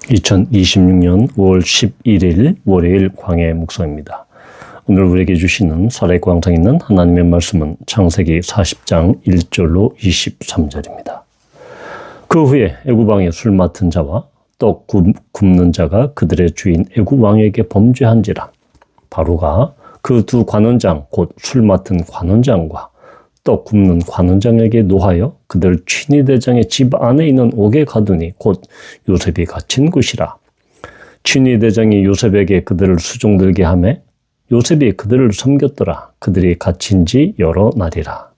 2026년 5월 11일 월요일 광야의 묵상입니다. 오늘 우리에게 주시는 살아있고 항상 있는 하나님의 말씀은 창세기 40장 1절로 23절입니다. 그 후에 애굽 왕의 술 맡은 자와 떡 굽는 자가 그들의 주인 애굽 왕에게 범죄한지라. 바로가 그 두 관원장 곧 술 맡은 관원장과 떡 굽는 관원장에게 노하여 그들 취니대장의 집 안에 있는 옥에 가두니 곧 요셉이 갇힌 곳이라. 취니대장이 요셉에게 그들을 수종들게 하매 요셉이 그들을 섬겼더라. 그들이 갇힌 지 여러 날이라.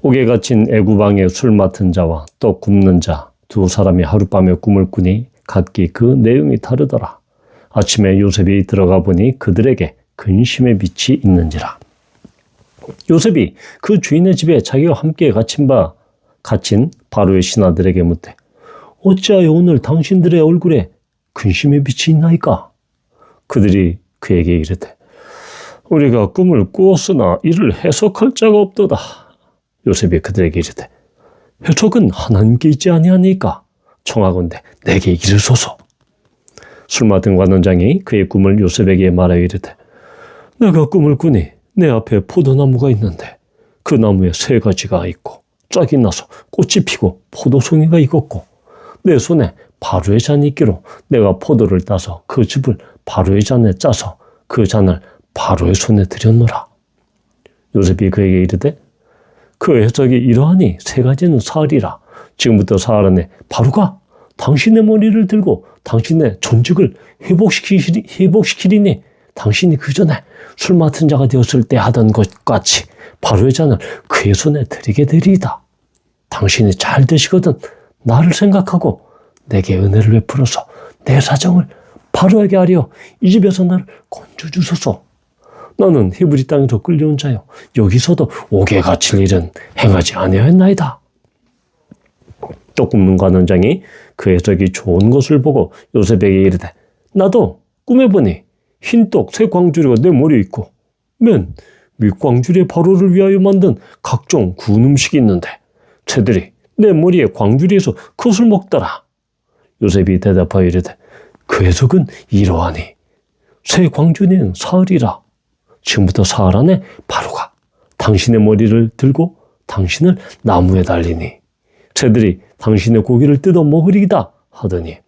옥에 갇힌 애굽 왕의 술 맡은 자와 떡 굽는 자 두 사람이 하룻밤에 꿈을 꾸니 각기 그 내용이 다르더라. 아침에 요셉이 들어가 보니 그들에게 근심의 빛이 있는지라. 요셉이 그 주인의 집에 자기와 함께 갇힌 바로의 신하들에게 묻되 어찌하여 오늘 당신들의 얼굴에 근심의 빛이 있나이까? 그들이 그에게 이르되 우리가 꿈을 꾸었으나 이를 해석할 자가 없도다. 요셉이 그들에게 이르되 해석은 하나님께 있지 아니하니까 청하건대 내게 이르소서. 술 맡은 관원장이 그의 꿈을 요셉에게 말하여 이르되 내가 꿈을 꾸니 내 앞에 포도나무가 있는데 그 나무에 세 가지가 있고 짝이 나서 꽃이 피고 포도송이가 익었고 내 손에 바로의 잔이 있기로 내가 포도를 따서 그 즙을 바로의 잔에 짜서 그 잔을 바로의 손에 들였노라. 요셉이 그에게 이르되 그 해석이 이러하니 세 가지는 사흘이라. 지금부터 사흘 안에 바로가 당신의 머리를 들고 당신의 존직을 회복시키리니 당신이 그 전에 술 맡은 자가 되었을 때 하던 것 같이 바로의 잔을 그의 손에 드리게 되리이다. 당신이 잘 되시거든 나를 생각하고 내게 은혜를 베풀어서 내 사정을 바로에게 하려 이 집에서 나를 건져주소서. 나는 히브리 땅에서 끌려온 자요 여기서도 옥에 갇힐 일은 행하지 아니하였나이다. 떡 굽는 관원장이 그 해석이 좋은 것을 보고 요셉에게 이르되 나도 꿈에 보니 흰떡 새 광주리가 내 머리에 있고 맨 밑광주리에 바로를 위하여 만든 각종 구운 음식이 있는데 새들이 내 머리에 광주리에서 그것을 먹더라. 요셉이 대답하여 이르되 그 해석은 이러하니 새 광주리는 사흘이라. 지금부터 사흘 안에 바로가 당신의 머리를 들고 당신을 나무에 달리니 새들이 당신의 고기를 뜯어 먹으리이다 하더니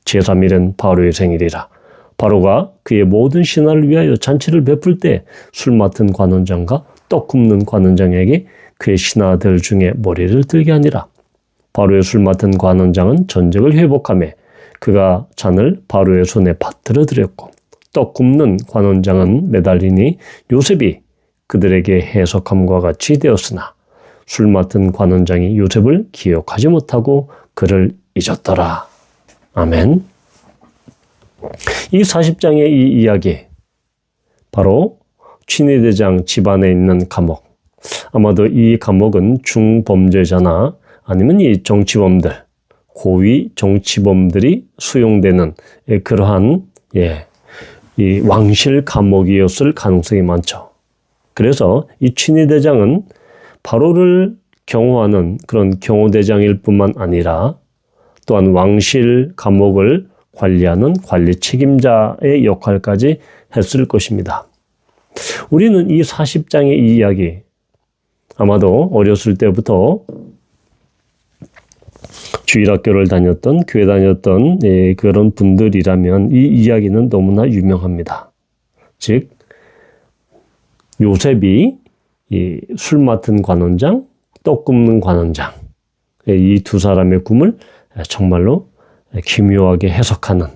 제3일은 바로의 생일이라. 바로가 그의 모든 신하를 위하여 잔치를 베풀 때 술 맡은 관원장과 떡 굽는 관원장에게 그의 신하들 중에 머리를 들게 하니라. 바로의 술 맡은 관원장은 전적을 회복하며 그가 잔을 바로의 손에 받들어 드렸고 떡 굽는 관원장은 매달리니 요셉이 그들에게 해석함과 같이 되었으나 술 맡은 관원장이 요셉을 기억하지 못하고 그를 잊었더라. 아멘. 이 40장의 이 이야기, 바로 취니대장 집안에 있는 감옥. 아마도 이 감옥은 중범죄자나 아니면 이 정치범들, 고위 정치범들이 수용되는 그러한 이 왕실 감옥이었을 가능성이 많죠. 그래서 이 취니대장은 바로를 경호하는 그런 경호대장일 뿐만 아니라 또한 왕실 감옥을 관리하는 관리 책임자의 역할까지 했을 것입니다. 우리는 이 40장의 이 이야기, 아마도 어렸을 때부터 주일학교를 다녔던, 교회 다녔던 그런 분들이라면 이 이야기는 너무나 유명합니다. 즉, 요셉이 이 술 맡은 관원장, 떡 굽는 관원장, 이 두 사람의 꿈을 정말로 기묘하게 해석하는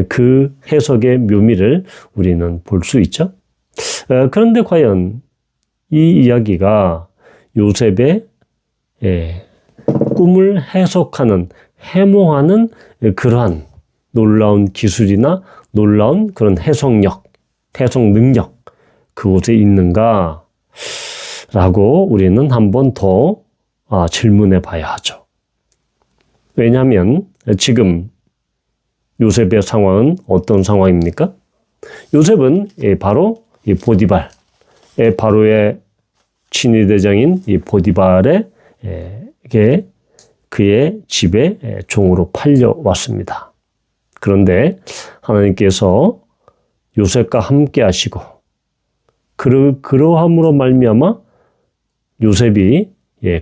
그 해석의 묘미를 우리는 볼 수 있죠. 그런데 과연 이 이야기가 요셉의 꿈을 해석하는, 해몽하는 그러한 놀라운 기술이나 놀라운 그런 해석 능력, 그곳에 있는가? 라고 우리는 한 번 더 질문해 봐야 하죠. 왜냐하면 지금 요셉의 상황은 어떤 상황입니까? 요셉은 바로 이 보디발, 바로의 친위대장인 이 보디발에게 그의 집에 종으로 팔려왔습니다. 그런데 하나님께서 요셉과 함께 하시고 그러함으로 말미암아 요셉이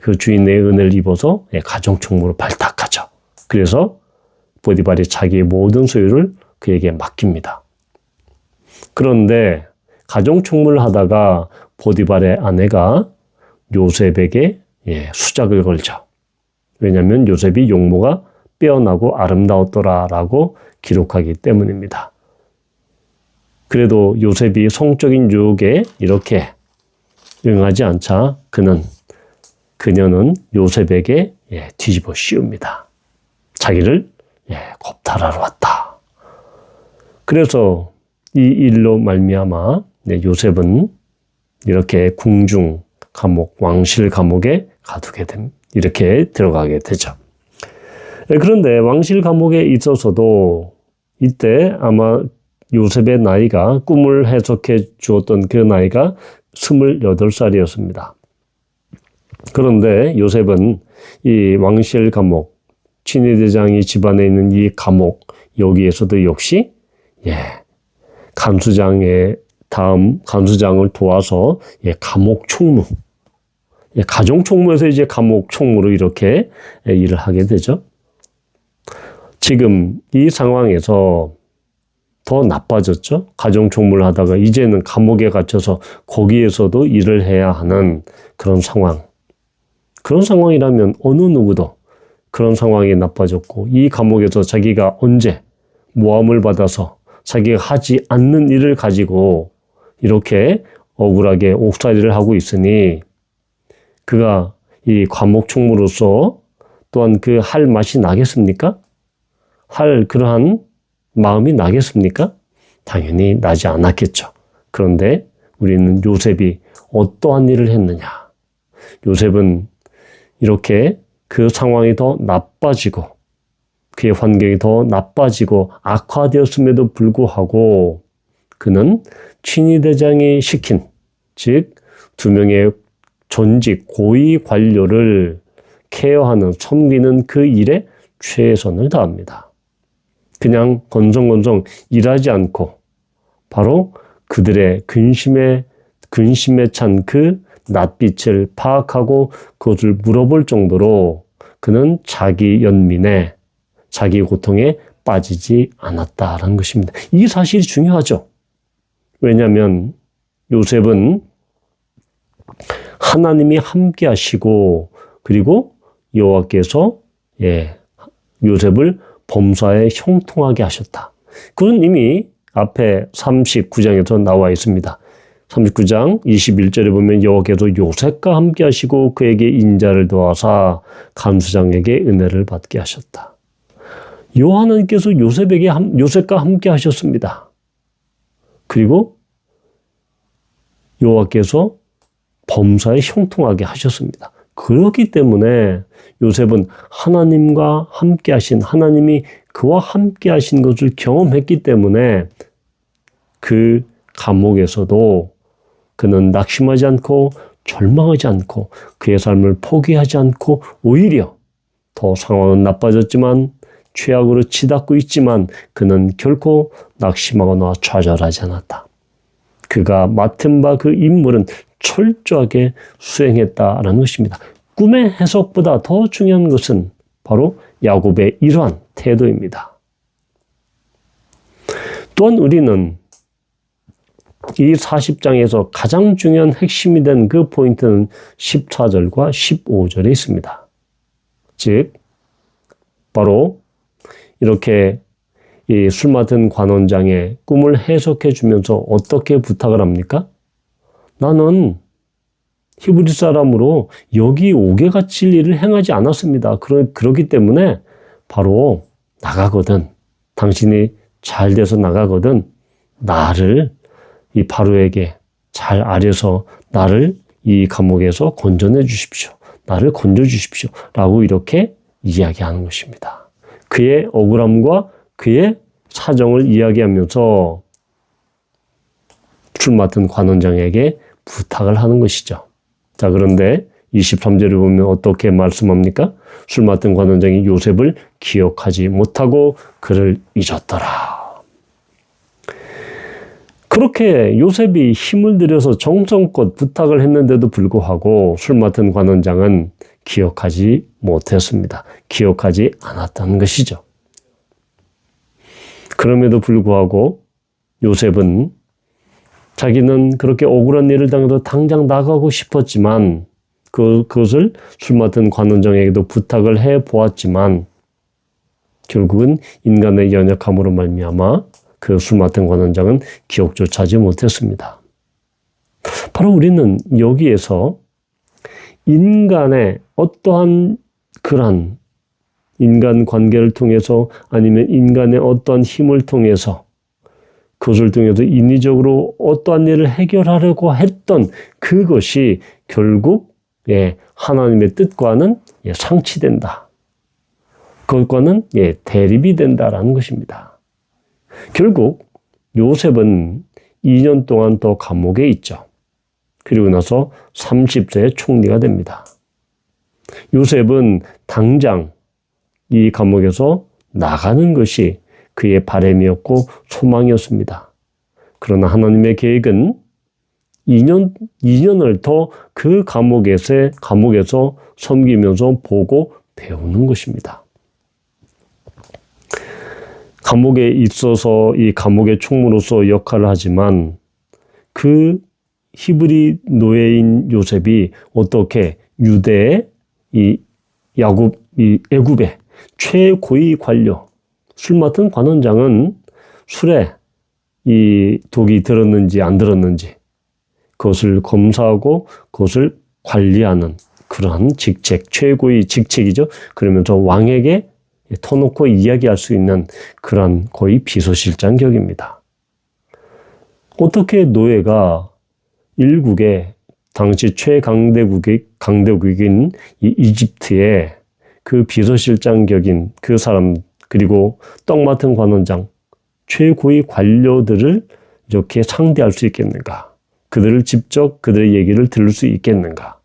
그 주인의 은혜를 입어서 가정 총무로 발탁하죠. 그래서 보디발이 자기의 모든 소유를 그에게 맡깁니다. 그런데 가정 총무를 하다가 보디발의 아내가 요셉에게 수작을 걸죠. 왜냐하면 요셉이 용모가 빼어나고 아름다웠더라라고 기록하기 때문입니다. 그래도 요셉이 성적인 유혹에 이렇게 응하지 않자 그녀는 요셉에게 뒤집어 씌웁니다. 자기를 겁탈하러 왔다. 그래서 이 일로 말미암아 요셉은 이렇게 궁중 감옥, 왕실 감옥에 이렇게 들어가게 되죠. 그런데 왕실 감옥에 있어서도 이때 아마 요셉의 나이가 꿈을 해석해 주었던 그 나이가 28살이었습니다. 그런데 요셉은 이 왕실 감옥, 친위대장이 집안에 있는 이 감옥, 여기에서도 역시 간수장을 도와서 감옥 총무, 가정 총무에서 이제 감옥 총무로 이렇게 일을 하게 되죠. 지금 이 상황에서 더 나빠졌죠. 가정 총무를 하다가 이제는 감옥에 갇혀서 거기에서도 일을 해야 하는 그런 상황. 그런 상황이라면 어느 누구도 그런 상황이 나빠졌고 이 감옥에서 자기가 언제 모함을 받아서 자기가 하지 않는 일을 가지고 이렇게 억울하게 옥살이를 하고 있으니 그가 이 감옥 총무로서 또한 그 할 맛이 나겠습니까? 할 그러한 마음이 나겠습니까? 당연히 나지 않았겠죠. 그런데 우리는 요셉이 어떠한 일을 했느냐? 요셉은 이렇게 그 상황이 더 나빠지고 그의 환경이 더 나빠지고 악화되었음에도 불구하고 그는 친위대장이 시킨 즉 2명의 전직 고위 관료를 케어하는 섬기는 그 일에 최선을 다합니다. 그냥 건성건성 일하지 않고 바로 그들의 근심에 찬 그 낯빛을 파악하고 그것을 물어볼 정도로 그는 자기 연민에 자기 고통에 빠지지 않았다라는 것입니다. 이 사실이 중요하죠. 왜냐하면 요셉은 하나님이 함께 하시고 그리고 여호와께서 요셉을 범사에 형통하게 하셨다. 그건 이미 앞에 39장에서 나와 있습니다. 39장 21절에 보면 여호와께서 요셉과 함께 하시고 그에게 인자를 더하사 간수장에게 은혜를 받게 하셨다. 하나님께서 요셉과 함께 하셨습니다. 그리고 여호와께서 범사에 형통하게 하셨습니다. 그렇기 때문에 요셉은 하나님과 함께 하신 하나님이 그와 함께 하신 것을 경험했기 때문에 그 감옥에서도 그는 낙심하지 않고 절망하지 않고 그의 삶을 포기하지 않고 오히려 더 상황은 나빠졌지만 죄악으로 치닫고 있지만 그는 결코 낙심하거나 좌절하지 않았다. 그가 맡은 바 그 임무는 철저하게 수행했다라는 것입니다. 꿈의 해석보다 더 중요한 것은 바로 야곱의 이러한 태도입니다. 또한 우리는 이 40장에서 가장 중요한 핵심이 된 그 포인트는 14절과 15절에 있습니다. 즉 바로 이렇게 이 술 맡은 관원장의 꿈을 해석해 주면서 어떻게 부탁을 합니까? 나는 히브리 사람으로 여기 옥에 갇힐 일을 행하지 않았습니다. 그렇기 때문에 바로 나가거든. 당신이 잘 돼서 나가거든. 나를 이 바로에게 잘 아려서 나를 이 감옥에서 건져내 주십시오. 나를 건져 주십시오. 라고 이렇게 이야기하는 것입니다. 그의 억울함과 그의 사정을 이야기하면서 술 맡은 관원장에게 부탁을 하는 것이죠. 자, 그런데 23절에 보면 어떻게 말씀합니까? 술 맡은 관원장이 요셉을 기억하지 못하고 그를 잊었더라. 그렇게 요셉이 힘을 들여서 정성껏 부탁을 했는데도 불구하고 술 맡은 관원장은 기억하지 못했습니다. 기억하지 않았다는 것이죠. 그럼에도 불구하고 요셉은 자기는 그렇게 억울한 일을 당해도 당장 나가고 싶었지만 그것을 술 맡은 관원장에게도 부탁을 해 보았지만 결국은 인간의 연약함으로 말미암아 그 술 맡은 관원장은 기억조차 하지 못했습니다. 바로 우리는 여기에서 인간의 어떠한 그런 인간 관계를 통해서 아니면 인간의 어떠한 힘을 통해서 그것을 통해서 인위적으로 어떠한 일을 해결하려고 했던 그것이 결국 하나님의 뜻과는 상치된다. 그것과는 대립이 된다라는 것입니다. 결국 요셉은 2년 동안 더 감옥에 있죠. 그리고 나서 30세에 총리가 됩니다. 요셉은 당장 이 감옥에서 나가는 것이 그의 바람이었고 소망이었습니다. 그러나 하나님의 계획은 2년을 더 그 감옥에서 섬기면서 보고 배우는 것입니다. 감옥에 있어서 이 감옥의 총무로서 역할을 하지만 그 히브리 노예인 요셉이 어떻게 유대의 애굽의 최고위 관료, 술 맡은 관원장은 술에 이 독이 들었는지 안 들었는지 그것을 검사하고 그것을 관리하는 그러한 직책, 최고의 직책이죠. 그러면서 왕에게 터놓고 이야기할 수 있는 그런 거의 비서실장 격입니다. 어떻게 노예가 일국의 당시 강대국인 이 이집트의 그 비서실장 격인 그 사람 그리고 떡 맡은 관원장 최고의 관료들을 이렇게 상대할 수 있겠는가? 그들을 직접 그들의 얘기를 들을 수 있겠는가?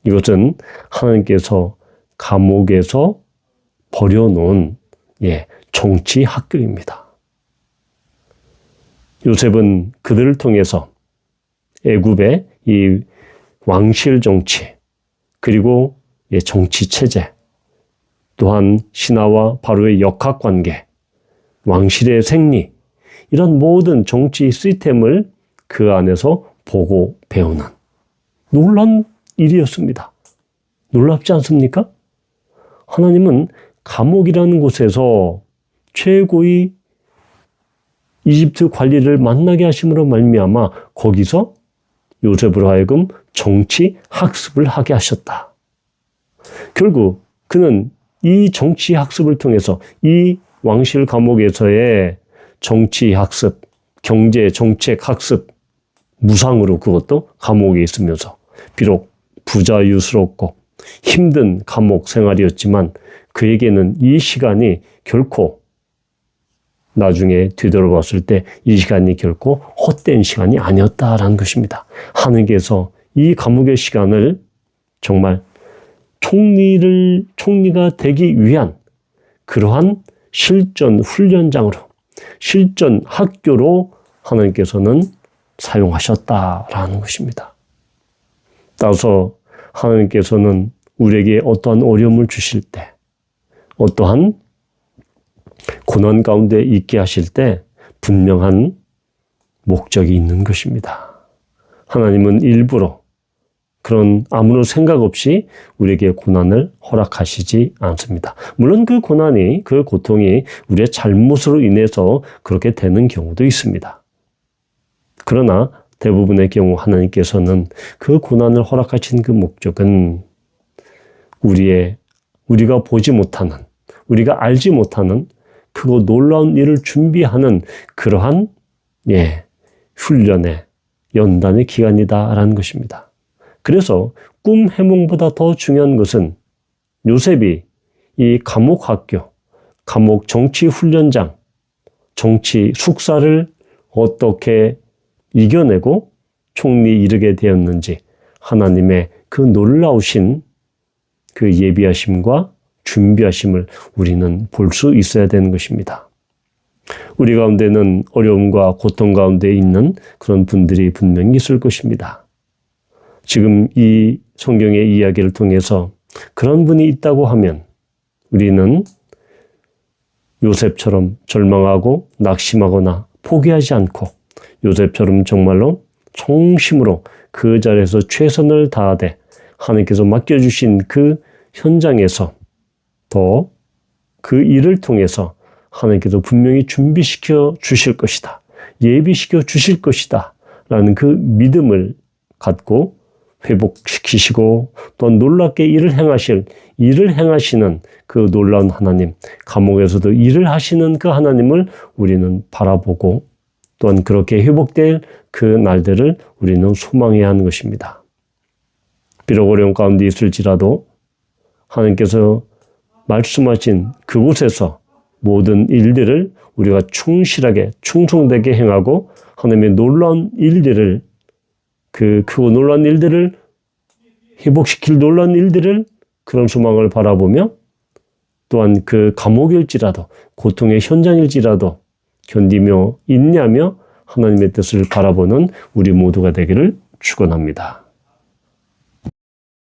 이것은 하나님께서 감옥에서 버려놓은 정치 학교입니다. 요셉은 그들을 통해서 애굽의 이 왕실 정치 그리고 정치 체제 또한 신하와 바로의 역학관계 왕실의 생리 이런 모든 정치 시스템을 그 안에서 보고 배우는 놀라운 일이었습니다. 놀랍지 않습니까? 하나님은 감옥이라는 곳에서 최고의 이집트 관리를 만나게 하심으로 말미암아 거기서 요셉으로 하여금 정치 학습을 하게 하셨다. 결국 그는 이 정치 학습을 통해서 이 왕실 감옥에서의 정치 학습, 경제 정책 학습, 무상으로 그것도 감옥에 있으면서 비록 부자유스럽고 힘든 감옥 생활이었지만 그에게는 이 시간이 결코 나중에 뒤돌아봤을 때 이 시간이 결코 헛된 시간이 아니었다라는 것입니다. 하느님께서 이 감옥의 시간을 정말 총리가 되기 위한 그러한 실전 훈련장으로, 실전 학교로 하나님께서는 사용하셨다라는 것입니다. 따라서 하나님께서는 우리에게 어떠한 어려움을 주실 때, 어떠한 고난 가운데 있게 하실 때 분명한 목적이 있는 것입니다. 하나님은 일부러 그런 아무런 생각 없이 우리에게 고난을 허락하시지 않습니다. 물론 그 고난이, 그 고통이 우리의 잘못으로 인해서 그렇게 되는 경우도 있습니다. 그러나 대부분의 경우 하나님께서는 그 고난을 허락하신 그 목적은 우리가 보지 못하는, 우리가 알지 못하는 그거 놀라운 일을 준비하는 그러한 훈련의 연단의 기간이다라는 것입니다. 그래서 꿈 해몽보다 더 중요한 것은 요셉이 이 감옥 학교, 감옥 정치 훈련장, 정치 숙사를 어떻게 이겨내고 총리에 이르게 되었는지 하나님의 그 놀라우신 그 예비하심과 준비하심을 우리는 볼 수 있어야 되는 것입니다. 우리 가운데는 어려움과 고통 가운데 있는 그런 분들이 분명히 있을 것입니다. 지금 이 성경의 이야기를 통해서 그런 분이 있다고 하면 우리는 요셉처럼 절망하고 낙심하거나 포기하지 않고 요셉처럼 정말로衷심으로 그 자리에서 최선을 다하되 하나님께서 맡겨주신 그 현장에서 더 그 일을 통해서 하나님께서 분명히 준비시켜 주실 것이다. 예비시켜 주실 것이다. 라는 그 믿음을 갖고 회복시키시고 또 놀랍게 일을 행하시는 그 놀라운 하나님, 감옥에서도 일을 하시는 그 하나님을 우리는 바라보고 또한 그렇게 회복될 그 날들을 우리는 소망해야 하는 것입니다. 비록 어려움 가운데 있을지라도 하나님께서 말씀하신 그곳에서 모든 일들을 우리가 충실하게 충성되게 행하고 하나님의 놀라운 일들을 그 크고 놀라운 일들을 회복시킬 놀라운 일들을 그런 소망을 바라보며 또한 그 감옥일지라도 고통의 현장일지라도 견디며 인내하며 하나님의 뜻을 바라보는 우리 모두가 되기를 축원합니다.